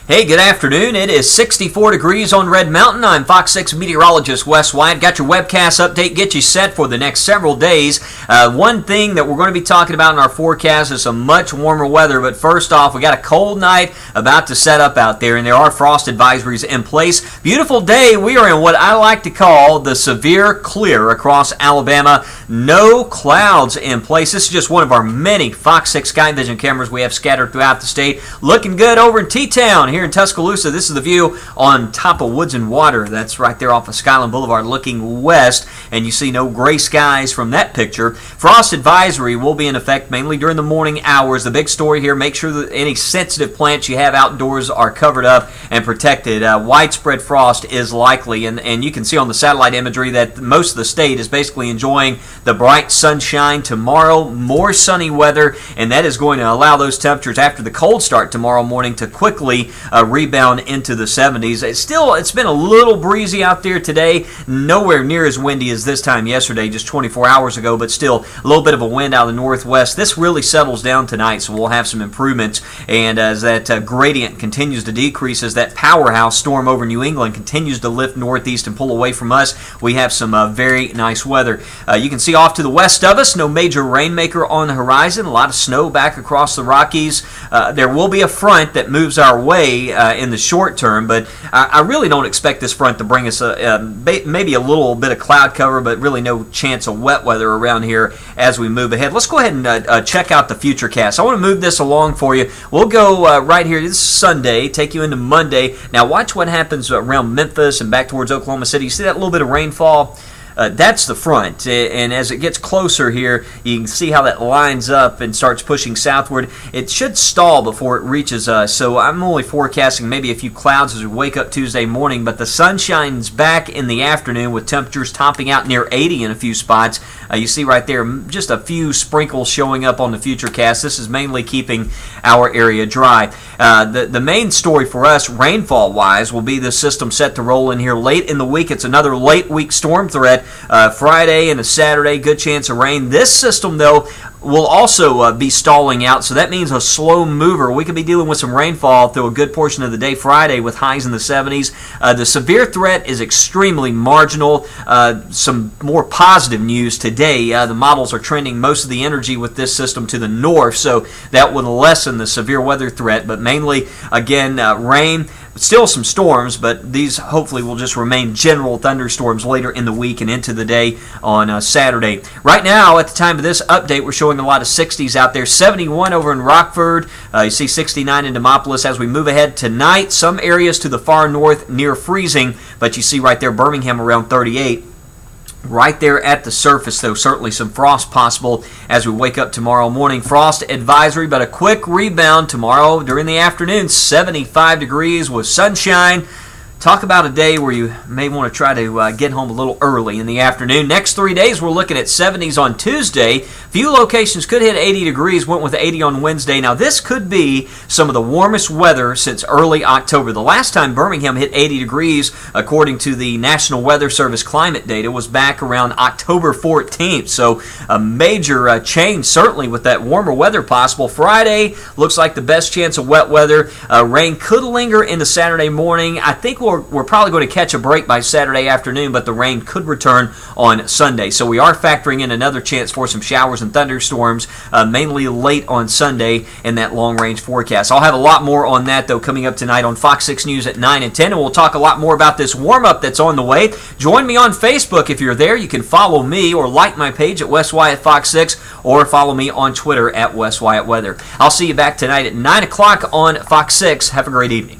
Hey, good afternoon. It is 64 degrees on Red Mountain. I'm Fox 6 meteorologist Wes Wyatt. Got your webcast update, get you set for the next several days. One thing that we're going to be talking about in our forecast is some much warmer weather, but first off, we got a cold night about to set up out there, and there are frost advisories in place. Beautiful day. We are in what I like to call the severe clear across Alabama. No clouds in place. This is just one of our many Fox 6 Sky Vision cameras we have scattered throughout the state. Looking good over in T-Town here in Tuscaloosa. This is the view on top of Woods and Water. That's right there off of Skyland Boulevard looking west, and you see no gray skies from that picture. Frost advisory will be in effect mainly during the morning hours. The big story here, make sure that any sensitive plants you have outdoors are covered up and protected. Widespread frost is likely, and you can see on the satellite imagery that most of the state is basically enjoying the bright sunshine tomorrow. More sunny weather, and that is going to allow those temperatures after the cold start tomorrow morning to quickly rebound into the 70s. It's been a little breezy out there today, nowhere near as windy as this time yesterday, just 24 hours ago, but still a little bit of a wind out of the northwest. This really settles down tonight, so we'll have some improvements, and as that gradient continues to decrease, as that powerhouse storm over New England continues to lift northeast and pull away from us, we have some very nice weather. You can see off to the west of us, no major rainmaker on the horizon, a lot of snow back across the Rockies. There will be a front that moves our way in the short term, but I really don't expect this front to bring us maybe a little bit of cloud cover, but really no chance of wet weather around here as we move ahead. Let's go ahead and check out the futurecast. I want to move this along for you. We'll go right here. This is Sunday, take you into Monday. Now watch what happens around Memphis and back towards Oklahoma City. You see that little bit of rainfall? That's the front, and as it gets closer here, you can see how that lines up and starts pushing southward. It should stall before it reaches us, so I'm only forecasting maybe a few clouds as we wake up Tuesday morning, but the sun shines back in the afternoon with temperatures topping out near 80 in a few spots. You see right there just a few sprinkles showing up on the futurecast. This is mainly keeping our area dry. The main story for us, rainfall-wise, will be this system set to roll in here late in the week. It's another late week storm threat. Friday and a Saturday, good chance of rain. This system, though, will also be stalling out, so that means a slow mover. We could be dealing with some rainfall through a good portion of the day Friday with highs in the 70s. The severe threat is extremely marginal. Some more positive news today. The models are trending most of the energy with this system to the north, so that would lessen the severe weather threat, but mainly, again, rain. Still some storms, but these hopefully will just remain general thunderstorms later in the week and into the day on Saturday. Right now, at the time of this update, we're showing a lot of 60s out there. 71 over in Rockford. You see 69 in Demopolis. As we move ahead tonight, some areas to the far north near freezing, but you see right there Birmingham around 38. Right there at the surface, though, certainly some frost possible as we wake up tomorrow morning. Frost advisory, but a quick rebound tomorrow during the afternoon. 75 degrees with sunshine. Talk about a day where you may want to try to get home a little early in the afternoon. Next 3 days, we're looking at 70s on Tuesday. Few locations could hit 80 degrees, went with 80 on Wednesday. Now, this could be some of the warmest weather since early October. The last time Birmingham hit 80 degrees, according to the National Weather Service climate data, was back around October 14th. So, a major change, certainly, with that warmer weather possible. Friday looks like the best chance of wet weather. Rain could linger into Saturday morning. I think we're probably going to catch a break by Saturday afternoon, but the rain could return on Sunday. So we are factoring in another chance for some showers and thunderstorms, mainly late on Sunday in that long-range forecast. I'll have a lot more on that, though, coming up tonight on Fox 6 News at 9 and 10, and we'll talk a lot more about this warm-up that's on the way. Join me on Facebook if you're there. You can follow me or like my page at Wes Wyatt Fox 6, or follow me on Twitter at Wes Wyatt Weather. I'll see you back tonight at 9 o'clock on Fox 6. Have a great evening.